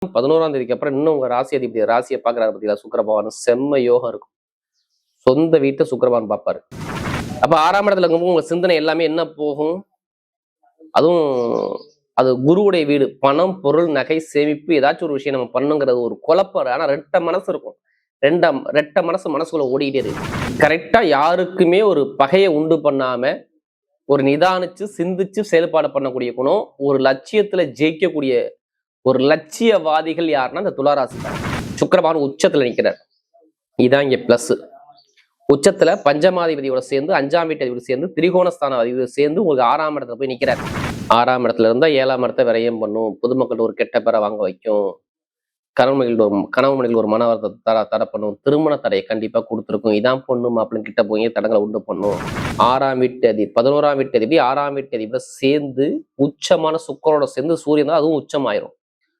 11ஆம் தேதிக்கு அப்புறம் இன்னும் உங்க ராசி அதிபதி ராசியை பாக்குறாரு பத்தியா சுக்கிர பகவான் செம்ம யோகம் இருக்கும். சொந்த வீட்டை சுக்கிர பகவான் பார்ப்பாரு. அப்ப 6ஆம் இடத்துல இருக்கும்போது உங்க சிந்தனை எல்லாமே என்ன போகும், அதுவும் அது குருவுடைய வீடு. பணம், பொருள், நகை, சேமிப்பு, ஏதாச்சும் ஒரு விஷயம் நம்ம பண்ணுங்கிறது ஒரு குழப்பம். ஆனா ரெட்ட மனசு இருக்கும். ரெட்ட மனசுக்குள்ள ஓடிக்கிட்டே இருக்கு. கரெக்டா யாருக்குமே ஒரு பகையை உண்டு பண்ணாம ஒரு நிதானிச்சு சிந்திச்சு செயல்பாடு பண்ணக்கூடிய குணம், ஒரு லட்சியத்துல ஜெயிக்கக்கூடிய ஒரு லட்சியவாதிகள் யாருன்னா இந்த துளாராசி. சுக்கிர பகவான் உச்சத்துல நிற்கிறார். இதான் இங்க பிளஸ். உச்சத்துல பஞ்சமாதிபதியோட சேர்ந்து 5ஆம் வீட்டு அதிபதி சேர்ந்து திரிகோணஸ்தான அதிபதி சேர்ந்து உங்களுக்கு 6ஆம் இடத்துல போய் நிற்கிறார். 6ஆம் இடத்துல இருந்தா 7ஆம் இடத்தை விரயம் பண்ணும், பொதுமக்கள் ஒரு கெட்ட பேரை வாங்க வைக்கும், கணவன்மணிகள் ஒரு மன வருத்தத்தை தடை பண்ணும், திருமண தடையை கண்டிப்பா கொடுத்துருக்கும். இதான் பொண்ணு மாப்பிள்ளை கிட்ட போய் தடங்களை உண்டு பண்ணும். 6ஆம் வீட்டு அதிபதி 11ஆம் வீட்டு அதிபதி 6ஆம் வீட்டு அதிபதி சேர்ந்து உச்சமான சுக்கரோட சேர்ந்து சூரியன் தான் அதுவும் உச்சமாயிரும்.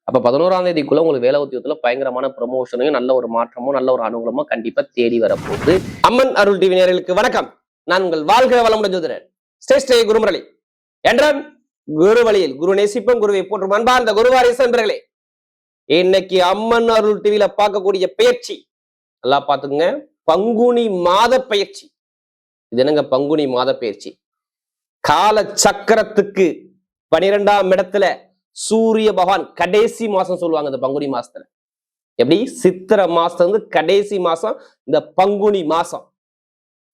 அப்ப 11ஆம் தேதிக்குள்ள உங்களுக்கு வேலை உத்தியோகத்துல பயங்கரமான ப்ரமோஷனையும் நல்ல ஒரு மாற்றமும் நல்ல ஒரு அனுகூலமும் கண்டிப்பா தேடி வரப்போகுது. அம்மன் அருள் டிவி நேயர்களுக்கு வணக்கம். நான் உங்கள் வாழ்க்கை வளமுடன் ஜோதிடர் ஸ்ரீ குருமுரளி என்றான். குரு வழியில் குரு நேசிப்பம் குருவை போற்றும் அன்பார்ந்த குருவாரிசு நண்பர்களே, இன்னைக்கு அம்மன் அருள் டிவியில பார்க்கக்கூடிய பயிற்சி நல்லா பாத்துங்க. பங்குனி மாத பயிற்சி. இது என்னங்க பங்குனி மாத பயிற்சி? கால சக்கரத்துக்கு 12ஆம் இடத்துல சூரிய பகவான் கடைசி மாசம் சொல்லுவாங்க. இந்த பங்குனி மாசத்துல எப்படி சித்திரை மாசத்துல இருந்து கடைசி மாசம் இந்த பங்குனி மாசம்.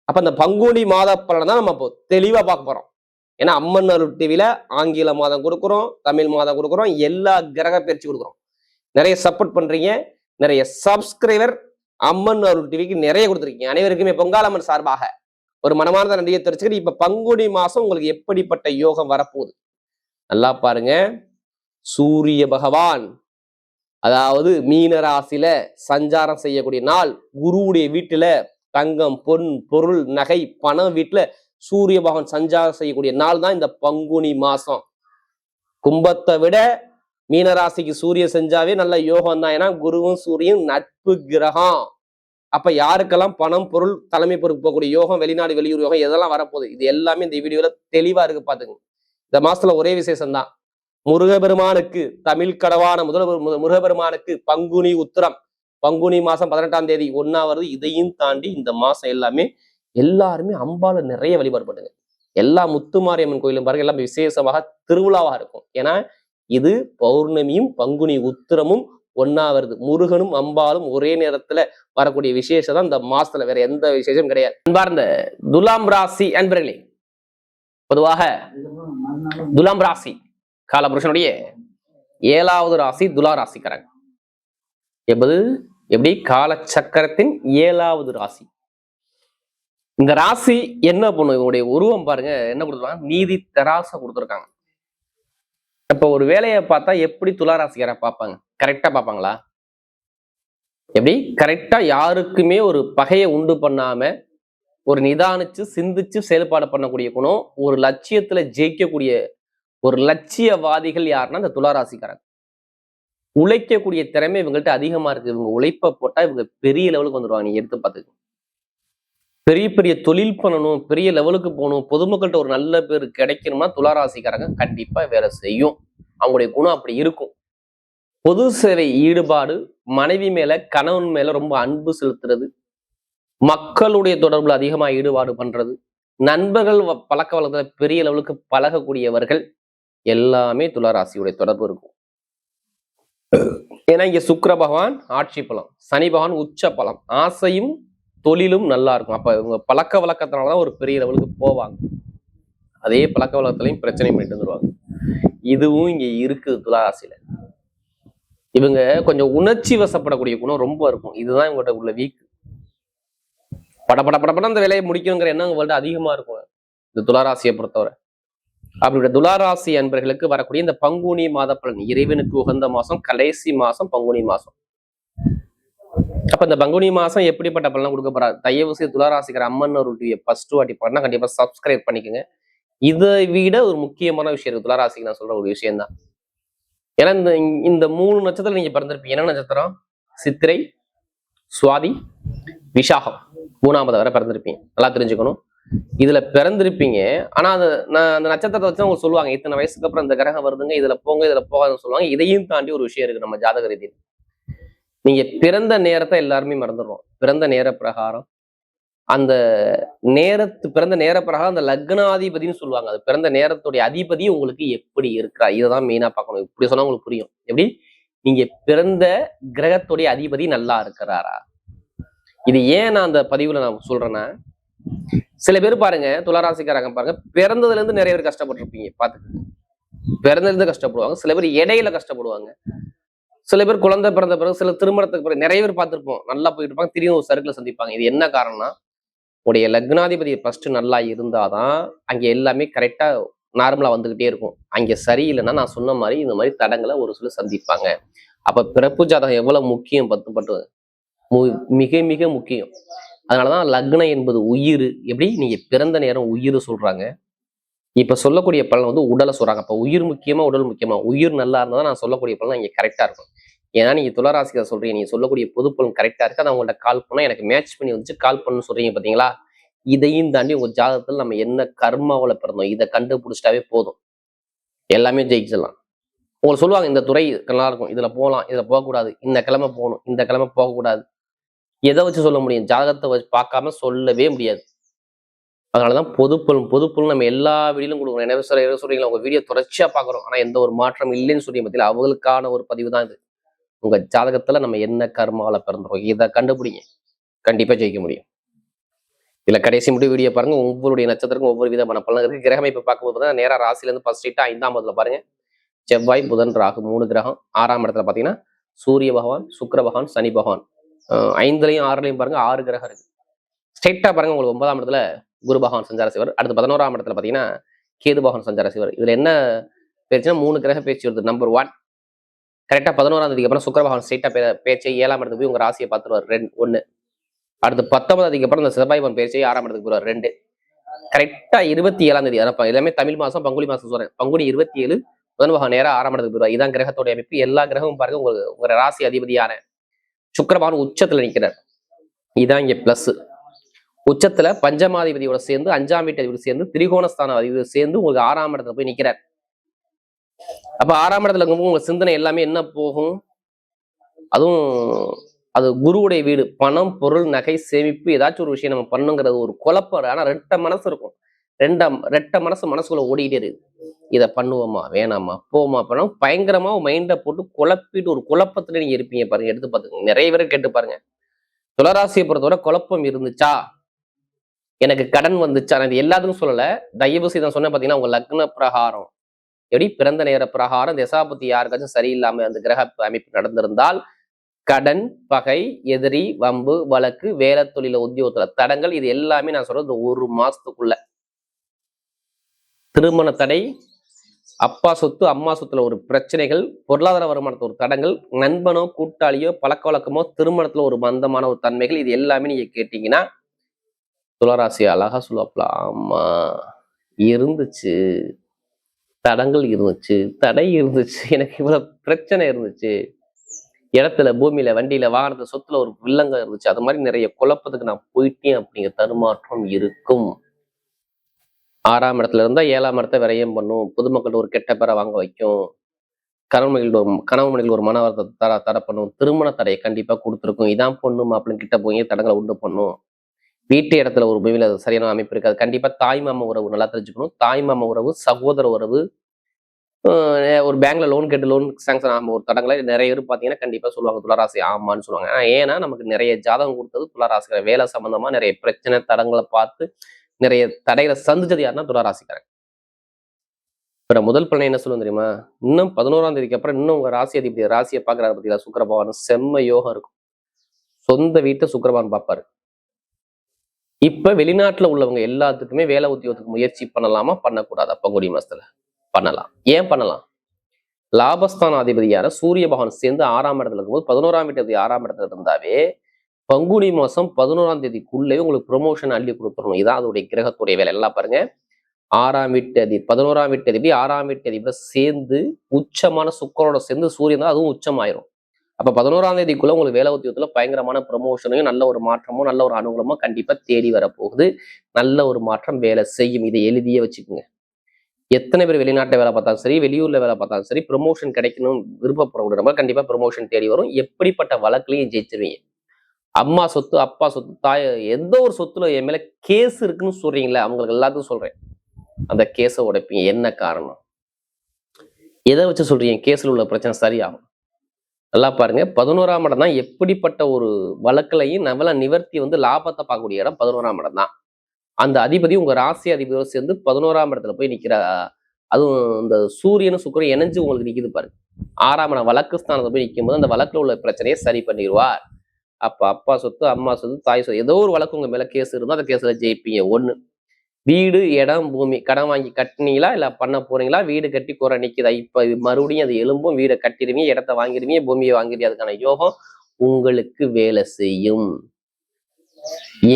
அப்ப இந்த பங்குனி மாத பலனை தான் நம்ம தெளிவா பார்க்க போறோம். ஏன்னா அம்மன் அருள் டிவியில ஆங்கில மாதம் கொடுக்குறோம், தமிழ் மாதம் கொடுக்குறோம், எல்லா கிரக பயிற்சி கொடுக்குறோம். நிறைய சப்போர்ட் பண்றீங்க, நிறைய சப்ஸ்கிரைபர் அம்மன் அருள் டிவிக்கு நிறைய கொடுத்துருக்கீங்க. அனைவருக்குமே பொங்காலம்மன் சார்பாக ஒரு மனமார்ந்த நன்றியை தெரிவிச்சுக்கிட்டு இப்ப பங்குனி மாசம் உங்களுக்கு எப்படிப்பட்ட யோகம் வரப்போகுது நல்லா பாருங்க. சூரிய பகவான் அதாவது மீன ராசியில சஞ்சாரம் செய்யக்கூடிய நாள். குருவுடைய வீட்டுல தங்கம், பொன், பொருள், நகை, பணம் வீட்டுல சூரிய பகவான் சஞ்சாரம் செய்யக்கூடிய நாள் தான் இந்த பங்குனி மாசம். கும்பத்தை விட மீனராசிக்கு சூரிய செஞ்சாவே நல்ல யோகம் தான். ஏன்னா குருவும் சூரியன் நட்பு கிரகம். அப்ப யாருக்கெல்லாம் பணம், பொருள், தலைமை பொறுப்பு போகக்கூடிய யோகம், வெளிநாடு வெளியூர் யோகம் எதெல்லாம் வரப்போகுது இது எல்லாமே இந்த வீடியோல தெளிவா இருக்கு பாத்துங்க. இந்த மாசத்துல ஒரே விசேஷம் தான். முருகபெருமானுக்கு தமிழ் கடவான முருகபெருமானுக்கு பங்குனி உத்திரம், பங்குனி மாசம் 18ஆம் தேதி 1 வருது. இதையும் தாண்டி இந்த மாசம் எல்லாருமே அம்பால நிறைய வழிபாடு பண்ணுங்க. எல்லா முத்துமாரியம்மன் கோயிலும் பாருங்க, எல்லாம் விசேஷமாக திருவிழாவாக இருக்கும். ஏன்னா இது பௌர்ணமியும் பங்குனி உத்திரமும் 1 வருது. முருகனும் அம்பாலும் ஒரே நேரத்துல வரக்கூடிய விசேஷம் தான் இந்த மாசத்துல. வேற எந்த விசேஷம் கிடையாது. அன்பார்ந்த துலாம் ராசி அன்பர்களே, பொதுவாக துலாம் ராசி காலபுருஷனுடைய 7வது ராசி துலா ராசிக்காரங்க. எப்படி கால சக்கரத்தின் 7வது ராசி. இந்த ராசி என்ன பண்ணும்? இவங்களுடைய உருவம் பாருங்க, என்ன கொடுத்துருக்காங்க, நீதி தராசை கொடுத்துருக்காங்க. இப்ப ஒரு வேலையை பார்த்தா எப்படி துளாராசிக்கார பார்ப்பாங்க? கரெக்டா பார்ப்பாங்களா? எப்படி கரெக்டா யாருக்குமே ஒரு பகையை உண்டு பண்ணாம ஒரு நிதானிச்சு சிந்திச்சு செயல்பாடு பண்ணக்கூடிய குணம், ஒரு லட்சியத்துல ஜெயிக்கக்கூடிய ஒரு லட்சியவாதிகள் யாருன்னா இந்த துளாராசிக்காரங்க. உழைக்கக்கூடிய திறமை இவங்கள்ட்ட அதிகமா இருக்கு. இவங்க உழைப்ப போட்டா இவங்க பெரிய லெவலுக்கு வந்துடுவாங்க. நீங்க எடுத்து பார்த்துக்கோங்க. பெரிய பெரிய தொழில் பண்ணணும், பெரிய லெவலுக்கு போகணும், பொதுமக்கள்கிட்ட ஒரு நல்ல பேர் கிடைக்கணும்னா துளாராசிக்காரங்க கண்டிப்பா வேலை செய்யும். அவங்களுடைய குணம் அப்படி இருக்கும். பொது சேவை ஈடுபாடு, மனைவி மேல கணவன் மேல ரொம்ப அன்பு செலுத்துறது, மக்களுடைய தொடர்புல அதிகமா ஈடுபாடு பண்றது, நண்பர்கள் பழக்க வழக்கத்துல பெரிய லெவலுக்கு பழகக்கூடியவர்கள் எல்லாமே துளாராசியுடைய தொடர்பு இருக்கும். ஏன்னா இங்க சுக்கிர பகவான் ஆட்சி பலம், சனி பகவான் உச்ச பலம், ஆசையும் தொழிலும் நல்லா இருக்கும். அப்ப இவங்க பழக்க வழக்கத்தினாலதான் ஒரு பெரிய லெவலுக்கு போவாங்க. அதே பழக்க வழக்கத்திலையும் பிரச்சனை பண்ணிட்டு வந்துருவாங்க. இதுவும் இங்க இருக்குது துளாராசியில. இவங்க கொஞ்சம் உணர்ச்சி வசப்படக்கூடிய குணம் ரொம்ப இருக்கும். இதுதான் இவங்கள்ட்ட உள்ள வீக். படப்பட அந்த வேலையை முடிக்கணுங்கிற எண்ணம் உங்கள்ட்ட அதிகமா இருக்கும் இந்த துளாராசியை பொறுத்தவரை. அப்படிப்பட்ட துளாராசி அன்பர்களுக்கு வரக்கூடிய இந்த பங்குனி மாத பலன், இறைவனுக்கு உகந்த மாசம், கடைசி மாசம் பங்குனி மாசம். அப்ப இந்த பங்குனி மாசம் எப்படிப்பட்ட பலன் கொடுக்க போறாரு? தயவு செய்து துளாராசிக்கிற அம்மன் ஒரு ஃபர்ஸ்ட் வாட்டி பண்ணா கண்டிப்பா சப்ஸ்கிரைப் பண்ணிக்கோங்க. இதை விட ஒரு முக்கியமான விஷயம் இருக்கு துளாராசிக்கு நான் சொல்ற ஒரு விஷயம் தான். ஏன்னா இந்த 3 நட்சத்திரம் நீங்க பிறந்திருப்பீங்க. என்ன நட்சத்திரம்? சித்திரை, சுவாதி, விசாகம் 3ஆவது வரை பிறந்திருப்பீங்க. நல்லா தெரிஞ்சுக்கணும். இதுல பிறந்திருப்பீங்க. ஆனா அந்த நட்சத்திரத்தை வச்சு அவங்க சொல்லுவாங்க இத்தனை வயசுக்கு அப்புறம் இந்த கிரகம் வருதுங்க, இதுல போங்க இதுல போகாதுன்னு சொல்லுவாங்க. இதையும் தாண்டி ஒரு விஷயம் இருக்கு நம்ம ஜாதக ரீதியில். நீங்க பிறந்த நேரத்தை எல்லாருமே மறந்துடுறோம். பிறந்த நேர பிரகாரம் அந்த பிறந்த நேர பிரகாரம் அந்த லக்னாதிபதினு சொல்லுவாங்க. அது பிறந்த நேரத்துடைய அதிபதி உங்களுக்கு எப்படி இருக்கிறா, இதைதான் மெயினா பார்க்கணும். இப்படி சொன்னா உங்களுக்கு புரியும். எப்படி நீங்க பிறந்த கிரகத்துடைய அதிபதி நல்லா இருக்கிறாரா. இது ஏன் நான் அந்த பதிவுல நான் சொல்றேன்னா, சில பேர் பாருங்க துளாராசிக்காரங்க பாருங்க, பிறந்ததுல இருந்து நிறைய பேர் கஷ்டப்பட்டிருப்பீங்க பாத்துக்கு. பிறந்ததுல இருந்து கஷ்டப்படுவாங்க, சில பேர் இடையில கஷ்டப்படுவாங்க, சில பேர் குழந்தை பிறந்த பிறகு, சில திருமணத்துக்கு பிறகு நிறைய பேர் பார்த்திருப்போம். நல்லா போயிட்டு இருப்பாங்க, திடீர்னு ஒரு சர்க்கிளை சந்திப்பாங்க. இது என்ன காரணம்னா, உடைய லக்னாதிபதி ஃபர்ஸ்ட் நல்லா இருந்தாதான் அங்க எல்லாமே கரெக்டா நார்மலா வந்துகிட்டே இருக்கும். அங்க சரியில்லைன்னா நான் சொன்ன மாதிரி இந்த மாதிரி தடங்களை ஒரு சில சந்திப்பாங்க. அப்ப பிறப்பு ஜாதகம் எவ்வளவு முக்கியம் மிக மிக முக்கியம். அதனாலதான் லக்னம் என்பது உயிர். எப்படி நீங்க பிறந்த நேரம் உயிர் சொல்றாங்க. இப்ப சொல்லக்கூடிய பலன் வந்து உடலை சொல்றாங்க. அப்ப உயிர் முக்கியமா உடல் முக்கியமா? உயிர் நல்லா இருந்தா நான் சொல்லக்கூடிய பலன் இங்க கரெக்டா இருக்கும். ஏன்னா நீங்க துளாராசிக்கார சொல்றீங்க, நீங்க சொல்லக்கூடிய பொது பலன் கரெக்டா இருக்கு, அதை உங்கள்ட்ட கால் பண்ணா எனக்கு மேட்ச் பண்ணி வந்துச்சு, கால் பண்ணு சொல்றீங்க பாத்தீங்களா. இதையும் தாண்டி உங்க ஜாதகத்துல நம்ம என்ன கர்மாவில பிறந்தோம் இதை கண்டுபிடிச்சிட்டாவே போதும், எல்லாமே ஜெயிச்சிடலாம். உங்களுக்கு சொல்லுவாங்க இந்த துறை நல்லா இருக்கும், இதுல போகலாம், இதுல போகக்கூடாது, இந்த கிழமை போகணும், இந்த கிழமை போகக்கூடாது. எதை வச்சு சொல்ல முடியும்? ஜாதகத்தை வச்சு பார்க்காம சொல்லவே முடியாது. அதனாலதான் பொதுப்பொருள் நம்ம எல்லா வீடியோலும் கொடுக்கணும். என்ன சொல்றீங்களா, உங்க வீடியோ தொடர்ச்சியா பாக்குறோம், ஆனா எந்த ஒரு மாற்றம் இல்லைன்னு சொல்லி பத்தியில அவங்களுக்கான ஒரு பதிவு தான் இது. உங்க ஜாதகத்துல நம்ம என்ன கர்மாவில பிறந்துறோம் இதை கண்டுபிடிங்க, கண்டிப்பா ஜெயிக்க முடியும். இல்ல கடைசி மட்டும் வீடியோ பாருங்க, ஒவ்வொருடைய நட்சத்திரக்கும் ஒவ்வொரு விதமான பலன் இருக்கு. கிரகம் இப்ப பார்க்கும்போது நேரா ராசில இருந்து ஃபர்ஸ்ட் 5ஆம் இடத்துல பாருங்க, செவ்வாய் புதன் ராகு 3 கிரகம். 6ஆம் இடத்துல பாத்தீங்கன்னா சூரிய பகவான், சுக்கிர பகவான், சனி பகவான். 5லயும் 6லயும் பாருங்க 6 கிரகம் இருக்கு. ஸ்ட்ரெயிட்டா பாருங்க, உங்களுக்கு 9ஆம் இடத்துல குரு பகவான் சஞ்சார செய்வார். அடுத்து 11ஆம் இடத்துல பாத்தீங்கன்னா கேது பகவான் சஞ்சார செய்வார். இதுல என்ன பேச்சுன்னா 3 கிரக பேச்சு வருது. நம்பர் 1 கரெக்டா 11ஆம் தேதிக்கு அப்புறம் சுக்கிர பகவான் ஸ்ட்ரெயிட்டா பேச்சை 7ஆம் இடத்துக்கு போய் உங்க ராசியை பார்த்துருவார் 1. அடுத்து 19ஆம் தேதிக்கு அப்புறம் இந்த செவ்வாய் பகவான் பேச்சை 6ஆம் இடத்துக்கு போவார் 2. கரெக்டா 27ஆம் தேதி, எல்லாமே தமிழ் மாசம் பங்குனி மாசம் சொல்றேன், பங்குனி 27 புதன் பகவான் நேரா 6ஆம் இடத்துக்கு போயிடுவார். இதான் கிரகத்தோட அமைப்பு. எல்லா கிரகமும் பாருங்க உங்க ராசி அதிபதியான சுக்கிர பகவான் உச்சத்துல நிற்கிறார். இதான் இங்க பிளஸ். உச்சத்துல பஞ்சமாதிபதியோட சேர்ந்து 5ஆம் வீட்டு அதிபதி சேர்ந்து திரிகோணஸ்தான அதிபதி சேர்ந்து உங்களுக்கு 6ஆம் இடத்துல போய் நிக்கிறார். அப்ப 6ஆம் இடத்துல இருக்கும்போது உங்க சிந்தனை எல்லாமே என்ன போகும்? அதுவும் அது குருவுடைய வீடு. பணம், பொருள், நகை, சேமிப்பு, ஏதாச்சும் ஒரு விஷயம் நம்ம பண்ணுங்கிறது ஒரு குழப்பம். ஆனா ரெட்ட மனசு இருக்கும். ரெட்ட மனசுக்குள்ள ஓடிட்டே இருக்கு. இதை பண்ணுவோமா வேணாமா போமா பணம் பயங்கரமா மைண்டை போட்டு குழப்பிட்டு ஒரு குழப்பத்துல நீங்க இருப்பீங்க பாருங்க. எடுத்து பாத்துங்க, நிறைய பேரை கேட்டு பாருங்க. துளாராசியை பொறுத்தவரை குழப்பம் இருந்துச்சா, எனக்கு கடன் வந்துச்சா, நான் இது எல்லாத்துக்கும் சொல்லல, தயவு செய்து சொன்ன பாத்தீங்கன்னா உங்க லக்ன பிரகாரம் எப்படி பிறந்த நேர பிரகாரம் தசாபதி யாருக்காச்சும் சரியில்லாம அந்த கிரக அமைப்பு நடந்திருந்தால் கடன், பகை, எதிரி, வம்பு, வழக்கு, வேலை, தொழில, உத்தியோகத்துல தடங்கள், இது எல்லாமே நான் சொல்றது 1 மாசத்துக்குள்ள. திருமண தடை, அப்பா சொத்து அம்மா சொத்துல ஒரு பிரச்சனைகள், பொருளாதார வருமானத்துல ஒரு தடங்கள், நண்பனோ கூட்டாளியோ பழக்க வழக்கமோ திருமணத்துல ஒரு மந்தமான ஒரு தன்மைகள், இது எல்லாமே நீங்க கேட்டீங்கன்னா துளாராசி அழகா சொல்லுவாப்ல, ஆமா இருந்துச்சு, தடங்கள் இருந்துச்சு, தடை இருந்துச்சு, எனக்கு இவ்வளவு பிரச்சனை இருந்துச்சு, இடத்துல பூமியில வண்டியில வாகனத்துல சொத்துல ஒரு வில்லங்க இருந்துச்சு, அது மாதிரி நிறைய குழப்பத்துக்கு நான் போயிட்டேன் அப்படிங்கிற தருமாற்றம் இருக்கும். 6ஆம் இடத்துல இருந்தா 7ஆம் இடத்தை விரயம் பண்ணும், பொதுமக்கள் ஒரு கெட்ட பேரை வாங்க வைக்கும், கணவன் மனையில் ஒரு மன வருத்தத்தை தடை பண்ணும், திருமண தடையை கண்டிப்பா கொடுத்துருக்கும். இதான் பொண்ணு மாப்பிள்ளை கிட்ட போய் தடங்களை உண்டு பண்ணும். வீட்டு இடத்துல ஒரு பூமியில சரியான அமைப்பு இருக்காது. கண்டிப்பா தாய் மாமா உறவு நல்லா தெரிஞ்சுக்கணும். தாய் மாமா உறவு, சகோதர உறவு, ஒரு பேங்க்ல லோன் கேட்டு லோன் சாங்ஷன் ஆகும் ஒரு தடங்களை நிறைய பேர் பாத்தீங்கன்னா கண்டிப்பா சொல்லுவாங்க துளாராசி ஆமான்னு சொல்லுவாங்க. ஏன்னா நமக்கு நிறைய ஜாதகம் கொடுத்தது துளாராசிக்கார வேலை சம்பந்தமா நிறைய பிரச்சனை தடங்களை பார்த்து நிறைய தடைகளை சந்திச்சது யாருன்னா துளாராசிக்காரன். இப்ப முதல் பலனை என்ன சொல்லுவோம் தெரியுமா, இன்னும் 11ஆம் தேதிக்கு அப்புறம் இன்னும் உங்க ராசி அதிபதி ராசியை பாக்குறாரு பார்த்தீங்களா, சுக்கிர பகவான் செம்ம யோகம் இருக்கும். சொந்த வீட்டை சுக்கிர பகவான் பார்ப்பாரு. இப்ப வெளிநாட்டுல உள்ளவங்க எல்லாத்துக்குமே வேலை உத்தியோகத்துக்கு முயற்சி பண்ணலாமா பண்ணக்கூடாதா? பங்குனி மாசத்துல பண்ணலாம். ஏன் பண்ணலாம்? லாபஸ்தான அதிபதியான சூரிய பகவான் சேர்ந்து 6ஆம் இடத்துல இருக்கும்போது 11ஆம் வீட்டு 6ஆம் இடத்துல இருந்தாவே பங்குனி மாசம் 11ஆம் தேதிக்குள்ளே உங்களுக்கு ப்ரொமோஷன் அள்ளி கொடுத்துடணும். இதான் அதோடைய கிரகத்துடைய வேலை. எல்லாம் பாருங்க, 6ஆம் வீட்டு அதிபதி 11ஆம் வீட்டு அதிபதி 6ஆம் வீட்டு அதிபதி சேர்ந்து உச்சமான சுக்கரோட சேர்ந்து சூரியன் தான் அதுவும் உச்சமாயிரும். அப்ப 11ஆம் தேதிக்குள்ள உங்களுக்கு வேலை உத்தியோகத்துல பயங்கரமான ப்ரமோஷனையும் நல்ல ஒரு மாற்றமும் நல்ல ஒரு அனுகூலமும் கண்டிப்பா தேடி வரப்போகுது. நல்ல ஒரு மாற்றம் வேலை செய்யும். இதை எழுதியே வச்சுக்கோங்க. எத்தனை பேர் வெளிநாட்டுல வேலை பார்த்தாலும் சரி, வெளியூர்ல வேலை பார்த்தாலும் சரி, ப்ரமோஷன் கிடைக்கணும் விருப்பப்படக்கூடிய நம்ம கண்டிப்பா ப்ரமோஷன் தேடி வரும். எப்படிப்பட்ட வழக்குலையும் ஜெயிச்சிருவீங்க. அம்மா சொத்து, அப்பா சொத்து, தாய் எந்த ஒரு சொத்துல என் மேல கேஸ் இருக்குன்னு சொல்றீங்களே, அவங்களுக்கு எல்லாத்துக்கும் சொல்றேன். அந்த கேஸை உடைப்பீங்க. என்ன காரணம்? எதை வச்சு சொல்றீங்க கேஸ்ல உள்ள பிரச்சனை சரியாகும்? நல்லா பாருங்க. 11ஆம் இடம் தான் எப்படிப்பட்ட ஒரு வழக்குலையும் நம்மள நிவர்த்தி லாபத்தை பார்க்கக்கூடிய இடம் 11ஆம் இடம் தான். அந்த அதிபதி உங்க ராசி அதிபதியோடு சேர்ந்து 11ஆம் இடத்துல போய் நிக்கிற, அதுவும் இந்த சூரியனும் சுக்கிரனும் இணைஞ்சு உங்களுக்கு நிக்குது பாருங்க. 6ஆம் இடம் வழக்கு ஸ்தானத்தை போய் நிற்கும் போது அந்த வழக்குல உள்ள பிரச்சனையை சரி பண்ணிடுவார். அப்ப அப்பா சொத்து, அம்மா சொத்து, தாய் சொத்து, ஏதோ ஒரு வழக்கு உங்க மேல கேஸ் இருந்தா அந்த கேஸ்ல ஜெயிப்பீங்க. ஒண்ணு, வீடு, இடம், பூமி கடன் வாங்கி கட்டினீங்களா இல்ல பண்ண போறீங்களா? வீடு கட்டி குறை நிக்குதா? இப்ப மறுபடியும் அது எழும்பும். வீடை கட்டிடுவீங்க, இடத்த வாங்கிடுவீங்க, பூமியை வாங்கிடுவீங்க. அதுக்கான யோகம் உங்களுக்கு வேலை செய்யும்.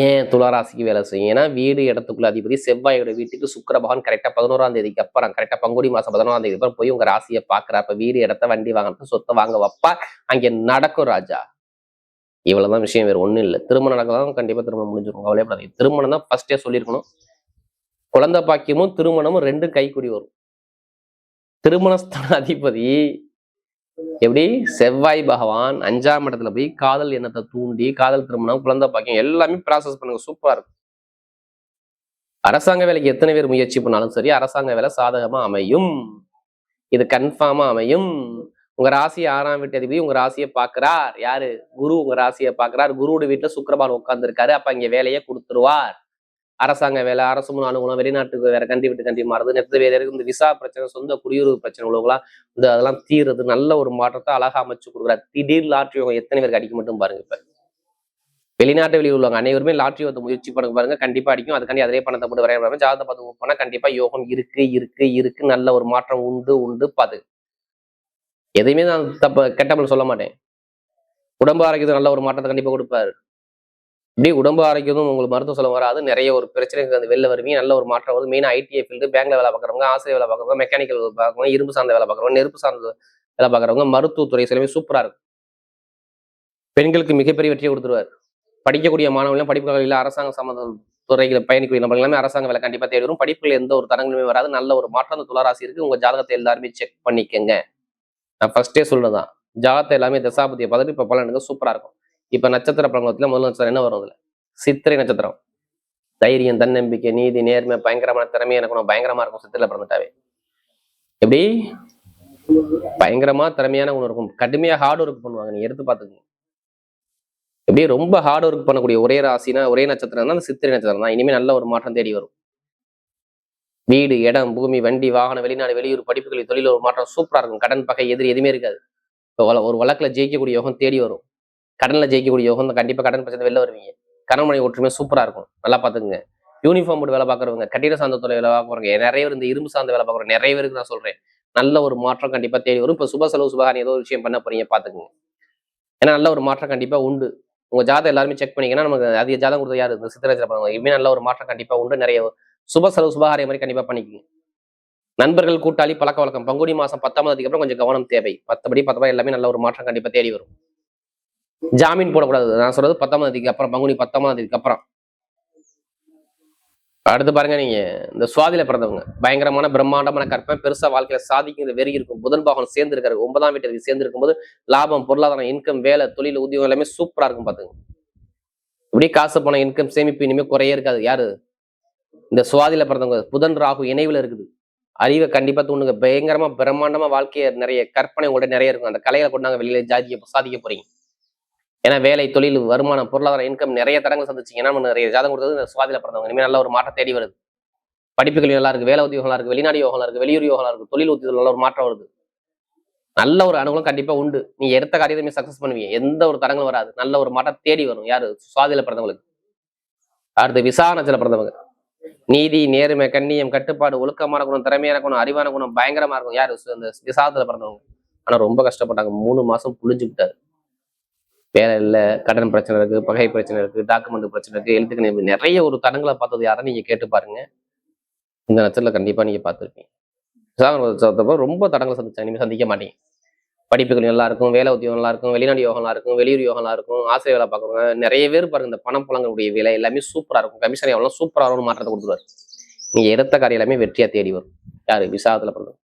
ஏன் துளாராசிக்கு வேலை செய்யும்? ஏன்னா வீடு இடத்துக்குள்ள அதிபதி செவ்வாயோட வீட்டுக்கு சுக்கிர பகவான் கரெக்டா 11ஆம் தேதிக்கு அப்புறம், கரெக்டா பங்குனி மாசம் 11ஆம் தேதி அப்புறம் போய் உங்க ராசியை பாக்குற. அப்ப வீடு, இடத்த, வண்டி வாங்க, சொத்தை வாங்க வைப்பா. அங்க நடக்கும் ராஜா. இவ்வளவுதான் விஷயம், வேற ஒண்ணும் இல்லை. திருமணம் நடக்கலாம், கண்டிப்பா திருமணம் முடிஞ்சிடும், கவலைப்படாதீங்க. திருமணம் தான் ஃபர்ஸ்டே சொல்லியிருக்கணும். குழந்தை பாக்கியமும் திருமணமும் ரெண்டும் கைக்குடி வரும். திருமணஸ்தான அதிபதி எப்படி? செவ்வாய் பகவான் 5ஆம் இடத்துல போய் காதல் எண்ணத்தை தூண்டி காதல், திருமணம், குழந்தை பாக்கியம் எல்லாமே ப்ராசஸ் பண்ணுங்க. சூப்பரா இருக்கும். அரசாங்க வேலைக்கு எத்தனை பேர் முயற்சி பண்ணாலும் சரி, அரசாங்க வேலை சாதகமா அமையும். இது கன்ஃபார்மா அமையும். உங்க ராசி 6ஆம் வீட்டு அதிபதி உங்க ராசியை பாக்குறார். யாரு? குரு உங்க ராசியை பாக்குறார். குருவோட வீட்டுல சுக்கிரபான் உட்கார்ந்து இருக்காரு. அப்ப இங்க வேலையை கொடுத்துருவார். அரசாங்க வேலை, அரசு முன் அனுகூலம், வெளிநாட்டுக்கு வேற கண்டி விட்டு கண்டி மாறுது, நெத்து வேலை இருக்கு, இந்த விசா பிரச்சனை, சொந்த குடியுறவு பிரச்சனை உள்ளவங்களாம் அதெல்லாம் தீர்றது, நல்ல ஒரு மாற்றத்தை அழகா அமைச்சு கொடுக்குறாரு. திடீர் லாட்ரி யோகம் எத்தனை பேருக்கு அடிக்க மட்டும் பாருங்க. இப்ப வெளிநாட்டு வெளியே உள்ளவங்க அனைவருமே லாட்ரி யோகத்தை முயற்சி பண்ணுங்க பாருங்க, கண்டிப்பா அடிக்கும். அதுக்காண்டி அதே பணத்தை போட்டு வரைய ஜாதகத்தை பார்த்து போனா கண்டிப்பா யோகம் இருக்கு இருக்கு இருக்கு. நல்ல ஒரு மாற்றம் உண்டு உண்டு. பாது எதையுமே நான் கெட்டபல் சொல்ல மாட்டேன். உடம்பு ஆரோக்கியத்தை நல்ல ஒரு மாற்றத்தை கண்டிப்பா கொடுப்பாரு. இப்படி உடம்பு ஆரோக்கியமும் உங்களுக்கு மருத்துவ செலவு வராது. நிறைய ஒரு பிரச்சனைக்கு வந்து வெளில வருவீங்க. நல்ல ஒரு மாற்றம் வருது. மெயினா ஐடிஐ ஃபீல்டு, பேங்க்ல வேலை பார்க்குறவங்க, ஆசிரியர் வேலை பார்க்குறவங்க, மெக்கானிக்கல் பார்க்குறவங்க, இரும்பு சார்ந்த வேலை பார்க்குறவங்க, நெருப்பு சார்ந்த வேலை பார்க்குறவங்க, மருத்துவத்துறை சிலமே சூப்பரா இருக்கும். பெண்களுக்கு மிகப்பெரிய வெற்றியை கொடுத்துருவார். படிக்கக்கூடிய மாணவர்களும் படிப்புகளில் அரசாங்க சம்மந்த துறைகளை பயணிக்கூடிய நம்ம எல்லாமே அரசாங்க வேலை கண்டிப்பா தேடி வரும். படிப்புகள் எந்த ஒரு தடங்களுமே வராது. நல்ல ஒரு மாற்றம் அந்த துளாராசி இருக்கு. உங்க ஜாதகத்தை எல்லாருமே செக் பண்ணிக்கங்க. நான் ஃபர்ஸ்டே சொல்றதான், ஜாதகத்தை எல்லாமே தசாபதியை பார்த்துட்டு இப்ப பலனுங்க சூப்பரா இருக்கும். இப்ப நட்சத்திர பலன்களத்துல முதல் நட்சத்திரம் என்ன வரும்? அதுல சித்திரை நட்சத்திரம். தைரியம், தன்னம்பிக்கை, நீதி, நேர்மை, பயங்கரமான திறமை எனக்கு பயங்கரமா இருக்கும். சித்திரையில பிறந்துட்டாவே எப்படி பயங்கரமா திறமையான ஒண்ணு இருக்கும். கடுமையா ஹார்ட் ஒர்க் பண்ணுவாங்க. நீங்க எடுத்து பாத்துக்கோங்க. எப்படி ரொம்ப ஹார்ட் ஒர்க் பண்ணக்கூடிய ஒரே ராசினா ஒரே நட்சத்திரம் தான் அந்த சித்திரை நட்சத்திரம் தான். இனிமே நல்ல ஒரு மாற்றம் தேடி வரும். வீடு, இடம், பூமி, வண்டி, வாகனம், வெளிநாடு, வெளியூர், படிப்புகளில், தொழில் ஒரு மாற்றம் சூப்பரா இருக்கும். கடன், பகை, எதிரி எதுவுமே இருக்காது. ஒரு வழக்குல ஜெயிக்கக்கூடிய யோகம் தேடி வரும். கடன்ல ஜெயிக்கக்கூடிய யோகம் தான். கண்டிப்பா கடன் பிரச்சனை வெளில வருவீங்க. கணவனை ஒற்றுமை சூப்பரா இருக்கும். நல்லா பாத்துக்குங்க. யூனிஃபார்ம் போட்டு வேலை பார்க்குறவங்க, கட்டிட சார்ந்த துறை வேலை பார்க்குறவங்க, நிறைய பேர் இந்த இரும்பு சார்ந்த வேலை பார்க்குறவங்க நிறைய பேருக்கு நான் சொல்றேன், நல்ல ஒரு மாற்றம் கண்டிப்பா தேடி வரும். இப்ப சுப செலவு சுபகாரம் ஏதோ ஒரு விஷயம் பண்ண போறீங்க பாத்துக்குங்க. ஏன்னா நல்ல ஒரு மாற்றம் கண்டிப்பா உண்டு. உங்க ஜாதகம் எல்லாருமே செக் பண்ணீங்கன்னா நமக்கு அதிக ஜாதகம் கொடுத்தது யாரு? இந்த சித்திரை பண்ணுவாங்க. இனிமே நல்ல ஒரு மாற்றம் கண்டிப்பா உண்டு. நிறைய சுப செலவு சுபகாரியம் மாதிரி கண்டிப்பா பண்ணிக்கோங்க. நண்பர்கள், கூட்டாளி, பழக்க வழக்கம் பங்குனி மாசம் 10ஆம் தேதிக்கு அப்புறம் கொஞ்சம் கவனம் தேவை. மற்றபடி எல்லாமே நல்ல ஒரு மாற்றம் கண்டிப்பா தேடி வரும். ஜாமீன் போடக்கூடாது. நான் சொல்றது 10ஆம் தேதிக்கு அப்புறம், பங்குனி 10ஆம் தேதிக்கு அப்புறம். அடுத்து பாருங்க, நீங்க இந்த சுவாதியில பிறந்தவங்க பயங்கரமான பிரம்மாண்டமான கற்பனை, பெருசா வாழ்க்கையில சாதிக்கிற வெறி இருக்கும். புதன் பாகன் சேர்ந்து இருக்காரு. 9ஆம் வீட்டுக்கு சேர்ந்து இருக்கும்போது லாபம், பொருளாதாரம், இன்கம், வேலை, தொழில், உத்தியோகம் எல்லாமே சூப்பரா இருக்கும். பாத்துங்க. இப்படி காசு பணம், இன்கம், சேமிப்பு இனிமே குறையே இருக்காது. யாரு? இந்த சுவாதியில பிறந்தவங்க. புதன் ராகு இணைவுல இருக்குது. அறிவை கண்டிப்பா தூண்டுங்க. பயங்கரமா பிரம்மாண்டமா வாழ்க்கைய நிறைய கற்பனை உங்கள்ட்ட நிறைய இருக்கும். அந்த கலைகளை கொண்டாங்க வெளியில சாதிக்க போறீங்க. ஏன்னா வேலை, தொழில், வருமானம், பொருளாதார, இன்கம் நிறைய தடங்கள் சந்திச்சிங்கன்னா நிறைய ஜாதகம் கொடுத்தது இந்த சுவாதியில பிறந்தவங்க. இனிமேல் நல்ல ஒரு மாற்றம் தேடி வருது. படிப்புகள் நல்லா இருக்கு, வேலை உத்தியோகம் இருக்கு, வெளிநாடு யோகம் இருக்கு, வெளியூர் யோகம் இருக்கு, தொழில் உத்தியோகம் நல்ல ஒரு மாற்றம் வருது. நல்ல ஒரு அனுகூலம் கண்டிப்பா உண்டு. நீங்க எடுத்த காரியத்தையுமே சக்சஸ் பண்ணுவீங்க. எந்த ஒரு தடங்களும் வராது. நல்ல ஒரு மாற்றம் தேடி வரும். யாரு? சுவாதியில பிறந்தவங்களுக்கு. அடுத்து விசாரணத்துல பிறந்தவங்க. நீதி, நேர்மை, கண்ணியம், கட்டுப்பாடு, ஒழுக்கமான குணம், திறமையான குணம், அறிவான குணம் பயங்கரமா இருக்கும். யாரு? இந்த விசாரத்துல பிறந்தவங்க. ஆனா ரொம்ப கஷ்டப்பட்டாங்க. 3 மாசம் புளிஞ்சு விட்டாரு. வேலை இல்லை, கடன் பிரச்சனை இருக்கு, பகை பிரச்சனை இருக்கு, டாக்குமெண்ட் பிரச்சனை இருக்கு, எழுத்துக்கு நிறைய ஒரு தடங்களை பார்த்தது யாரை நீங்க கேட்டு பாருங்க. இந்த நட்சத்திரத்துல கண்டிப்பா நீங்க பார்த்துருப்பீங்க. ரொம்ப தடங்களை சந்திச்சா இனிமே சந்திக்க மாட்டீங்க. படிப்புகள் நல்லா இருக்கும், வேலை உத்தியோகம் நல்லா இருக்கும், வெளிநாடு யோகம் நல்லா இருக்கும், வெளியூர் யோகம் நல்லா இருக்கும், ஆசிரியர் வேலை பார்க்குறவங்க நிறைய பேர் பாருங்க. இந்த பணம் புழங்கக்கூடிய வேலை எல்லாமே சூப்பரா இருக்கும். கமிஷன் எவ்வளோ சூப்பரா ஒரு மாற்றத்தை கொடுத்துருவாரு. நீங்க எடுத்த காரியம் எல்லாமே வெற்றியா தேடி வரும். யாரு விசாகத்துல பிறந்தவங்க.